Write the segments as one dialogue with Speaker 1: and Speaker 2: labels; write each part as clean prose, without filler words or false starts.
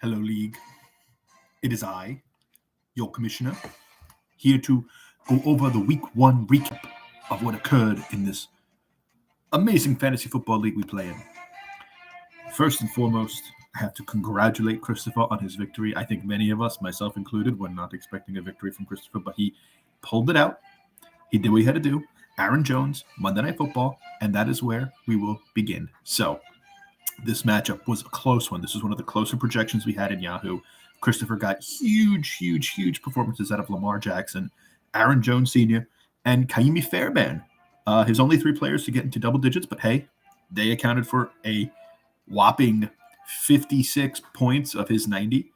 Speaker 1: Hello, League. It is I, your commissioner, here to go over the Week 1 recap of what occurred in this amazing fantasy football league we play in. First and foremost, I have to congratulate Christopher on his victory. I think many of us, myself included, were not expecting a victory from Christopher, but he pulled it out. He did what he had to do. Aaron Jones, Monday Night Football, and that is where we will begin. So, this matchup was a close one. This was one of the closer projections we had in Yahoo. Christopher got huge performances out of Lamar Jackson, Aaron Jones Sr., and Kaimi Fairbairn. His only 3 players to get into double digits, but hey, they accounted for a whopping 56 points of his 90.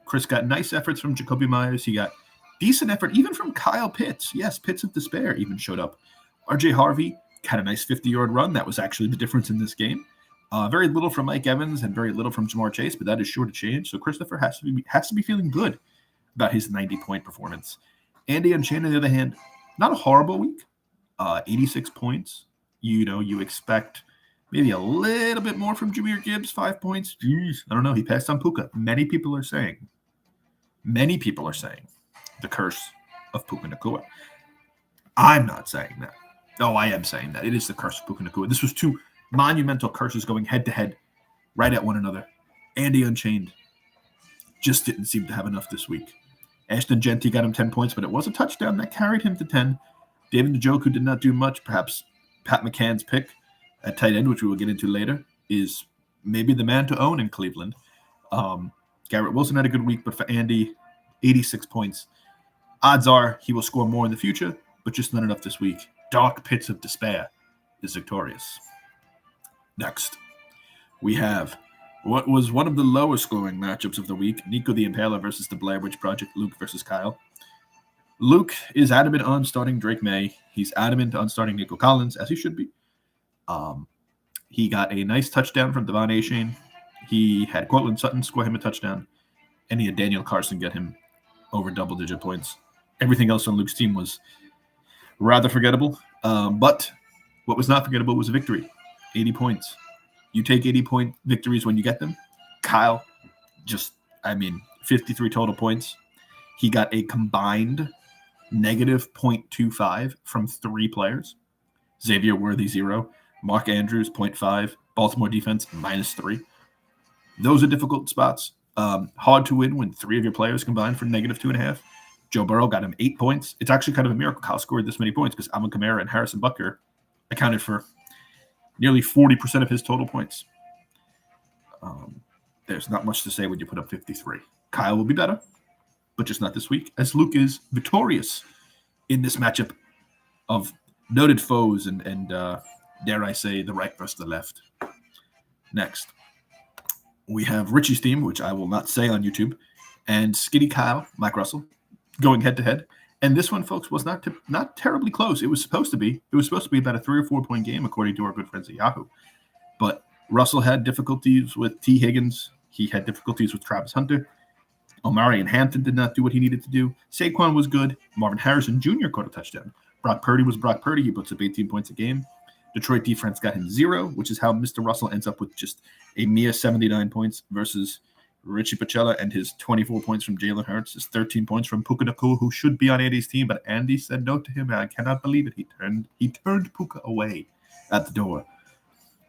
Speaker 1: Chris got nice efforts from Jacoby Myers. He got decent effort even from Kyle Pitts. Yes, Pitts of Despair even showed up. RJ Harvey had a nice 50-yard run. That was actually the difference in this game. Very little from Mike Evans and very little from Jamar Chase, but that is sure to change. So Christopher has to be feeling good about his 90-point performance. Andy Unchained, on the other hand, not a horrible week. 86 points. You expect maybe a little bit more from Jahmyr Gibbs, 5 points. Jeez, I don't know. He passed on Puka. Many people are saying the curse of Puka Nacua. I'm not saying that. Oh, I am saying that. It is the curse of Puka Nacua. This was 2 monumental curses going head-to-head right at one another. Andy Unchained just didn't seem to have enough this week. Ashton Genty got him 10 points, but it was a touchdown that carried him to 10. David Njoku did not do much. Perhaps Pat McCann's pick at tight end, which we will get into later, is maybe the man to own in Cleveland. Garrett Wilson had a good week, but for Andy, 86 points. Odds are he will score more in the future, but just not enough this week. Dark Pits of Despair is victorious. Next, we have what was one of the lower scoring matchups of the week, Nico the Impaler versus the Blair Witch Project, Luke versus Kyle. Luke is adamant on starting Drake May. He's adamant on starting Nico Collins, as he should be. He got a nice touchdown from Devon Achane. He had Cortland Sutton score him a touchdown, and he had Daniel Carson get him over double-digit points. Everything else on Luke's team was rather forgettable, but what was not forgettable was a victory. 80 points. You take 80-point victories when you get them. Kyle, 53 total points. He got a combined negative 0.25 from 3 players. Xavier Worthy, 0. Mark Andrews, 0.5. Baltimore defense, -3. Those are difficult spots. Hard to win when 3 of your players combined for negative 2.5. Joe Burrow got him 8 points. It's actually kind of a miracle Kyle scored this many points because Alvin Kamara and Harrison Butker accounted for nearly 40% of his total points. There's not much to say when you put up 53. Kyle will be better, but just not this week, as Luke is victorious in this matchup of noted foes and dare I say, the right versus the left. Next, we have Richie's team, which I will not say on YouTube, and Skinny Kyle, Mike Russell, going head-to-head. And this one, folks, was not terribly close. It was supposed to be. It was supposed to be about a 3 or 4 point game, according to our good friends at Yahoo. But Russell had difficulties with T. Higgins. He had difficulties with Travis Hunter. Omari and Hampton did not do what he needed to do. Saquon was good. Marvin Harrison Jr. caught a touchdown. Brock Purdy was Brock Purdy. He puts up 18 points a game. Detroit defense got him 0, which is how Mr. Russell ends up with just a mere 79 points versus Richie Pacella and his 24 points from Jalen Hurts, his 13 points from Puka Nacua, who should be on Andy's team, but Andy said no to him, and I cannot believe it. He turned Puka away at the door.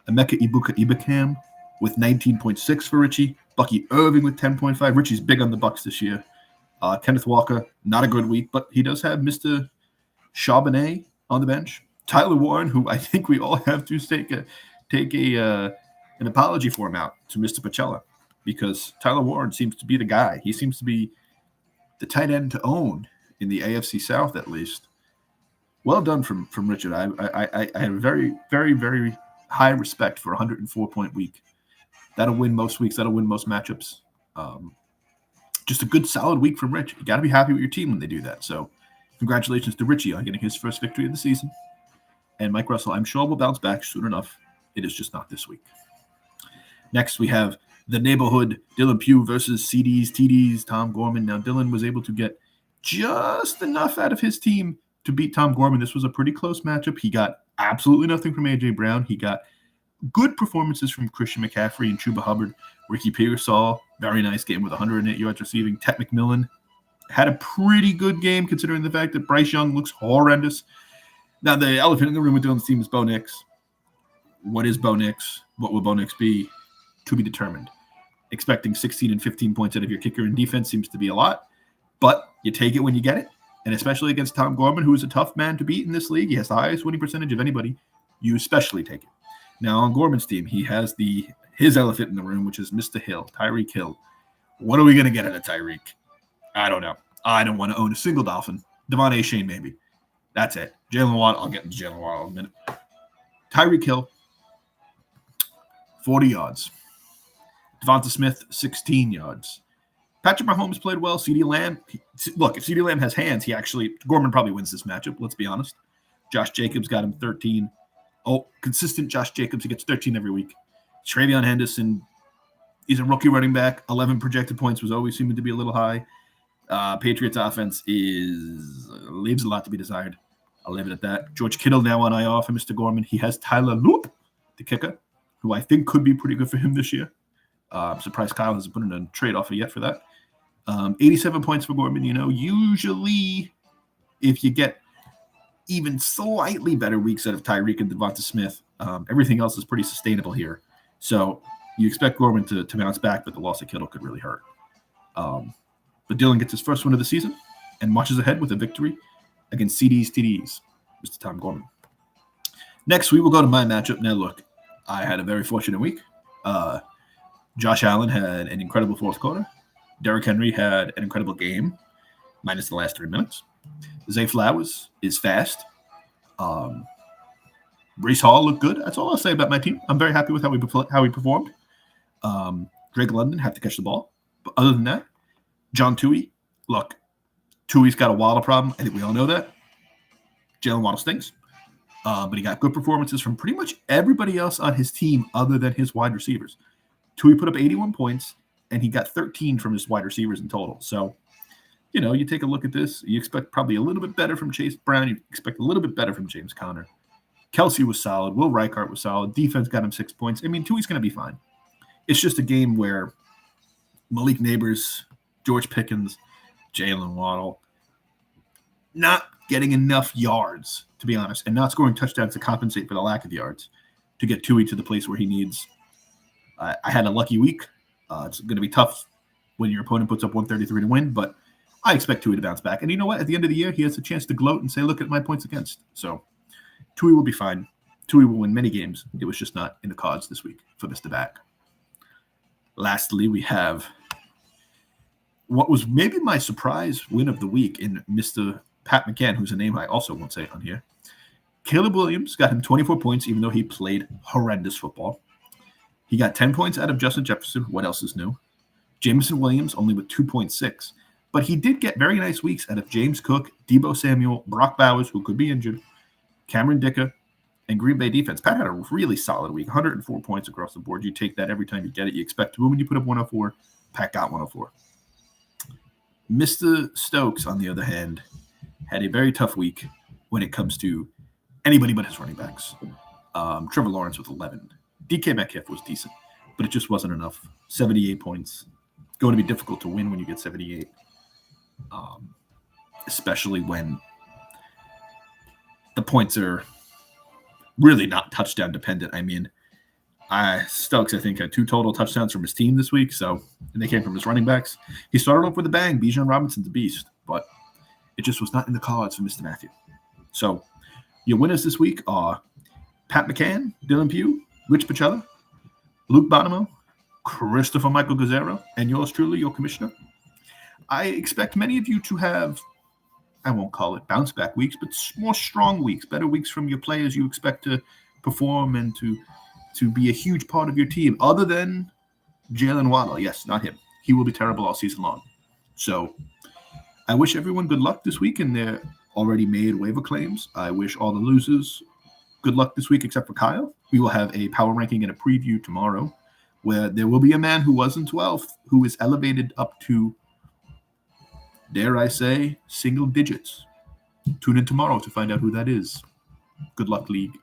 Speaker 1: Emeka Ibukam with 19.6 for Richie. Bucky Irving with 10.5. Richie's big on the Bucks this year. Kenneth Walker, not a good week, but he does have Mr. Charbonnet on the bench. Tyler Warren, who I think we all have to take an apology for him out to Mr. Pacella, because Tyler Warren seems to be the guy. He seems to be the tight end to own in the AFC South, at least. Well done from Richard. I have very, very, very high respect for a 104-point week. That'll win most weeks. That'll win most matchups. Just a good, solid week from Rich. You got to be happy with your team when they do that. So congratulations to Richie on getting his first victory of the season. And Mike Russell, I'm sure, will bounce back soon enough. It is just not this week. Next, we have the neighborhood, Dylan Pugh versus CDs, TDs, Tom Gorman. Now, Dylan was able to get just enough out of his team to beat Tom Gorman. This was a pretty close matchup. He got absolutely nothing from A.J. Brown. He got good performances from Christian McCaffrey and Chuba Hubbard. Ricky Pearsall Very nice game with 108 yards receiving. Ted McMillan had a pretty good game considering the fact that Bryce Young looks horrendous. Now, the elephant in the room with Dylan's team is Bo Nix. What is Bo Nix? What will Bo Nix be? To be determined. Expecting 16 and 15 points out of your kicker and defense seems to be a lot, but you take it when you get it, and especially against Tom Gorman, who is a tough man to beat in this league. He has the highest winning percentage of anybody. You especially take it. Now, on Gorman's team, he has his elephant in the room, which is Mr. Hill, Tyreek Hill. What are we going to get out of Tyreek? I don't know. I don't want to own a single Dolphin. Devon A. Shane, maybe. That's it. Jalen Waddle. I'll get into Jalen Waddle in a minute. Tyreek Hill, 40 yards. Devonta Smith, 16 yards. Patrick Mahomes played well. CeeDee Lamb. Look, if CeeDee Lamb has hands, Gorman probably wins this matchup. Let's be honest. Josh Jacobs got him 13. Oh, consistent Josh Jacobs. He gets 13 every week. Travion Henderson, he's a rookie running back. 11 projected points was always seeming to be a little high. Patriots offense leaves a lot to be desired. I'll leave it at that. George Kittle now on IR for Mr. Gorman. He has Tyler Loop, the kicker, who I think could be pretty good for him this year. I'm surprised Kyle hasn't put in a trade offer yet for that. 87 points for Gorman. Usually if you get even slightly better weeks out of Tyreek and Devonta Smith, everything else is pretty sustainable here. So you expect Gorman to bounce back, but the loss of Kittle could really hurt. But Dylan gets his first win of the season and marches ahead with a victory against TDs, Mr. Tom Gorman. Next, we will go to my matchup. Now, look, I had a very fortunate week. Josh Allen had an incredible fourth quarter. Derrick Henry had an incredible game, minus the last 3 minutes. Zay Flowers is fast. Breece Hall looked good. That's all I'll say about my team. I'm very happy with how we performed. Drake London had to catch the ball. But other than that, John Tui, look, Tui's got a Waddle problem. I think we all know that. Jalen Waddle stinks. But he got good performances from pretty much everybody else on his team other than his wide receivers. Tui put up 81 points, and he got 13 from his wide receivers in total. So, you take a look at this. You expect probably a little bit better from Chase Brown. You expect a little bit better from James Conner. Kelsey was solid. Will Reichart was solid. Defense got him 6 points. I mean, Tui's going to be fine. It's just a game where Malik Neighbors, George Pickens, Jalen Waddle, not getting enough yards, to be honest, and not scoring touchdowns to compensate for the lack of yards to get Tui to the place where he needs. I had a lucky week. It's going to be tough when your opponent puts up 133 to win, but I expect Tui to bounce back. And you know what? At the end of the year, he has a chance to gloat and say, look at my points against. So Tui will be fine. Tui will win many games. It was just not in the cards this week for Mr. Back. Lastly, we have what was maybe my surprise win of the week in Mr. Pat McCann, who's a name I also won't say on here. Caleb Williams got him 24 points, even though he played horrendous football. He got 10 points out of Justin Jefferson. What else is new? Jameson Williams only with 2.6. But he did get very nice weeks out of James Cook, Deebo Samuel, Brock Bowers, who could be injured, Cameron Dicker, and Green Bay defense. Pat had a really solid week, 104 points across the board. You take that every time you get it. You expect to win when you put up 104. Pat got 104. Mr. Stokes, on the other hand, had a very tough week when it comes to anybody but his running backs. Trevor Lawrence with 11. DK Metcalf was decent, but it just wasn't enough. 78 points. It's going to be difficult to win when you get 78, especially when the points are really not touchdown dependent. I mean, Stokes, I think, had 2 total touchdowns from his team this week, and they came from his running backs. He started off with a bang. Bijan Robinson's a beast, but it just was not in the cards for Mr. Matthew. So your winners this week are Pat McCann, Dylan Pugh, Rich Pachella, Luke Bonomo, Christopher Michael Gazzaro, and yours truly, your commissioner. I expect many of you to have, I won't call it bounce back weeks, but more strong weeks, better weeks from your players you expect to perform and to be a huge part of your team, other than Jalen Waddle. Yes, not him. He will be terrible all season long. So I wish everyone good luck this week in their already made waiver claims. I wish all the losers good luck this week, except for Kyle. We will have a power ranking and a preview tomorrow where there will be a man who was in 12th who is elevated up to, dare I say, single digits. Tune in tomorrow to find out who that is. Good luck, League.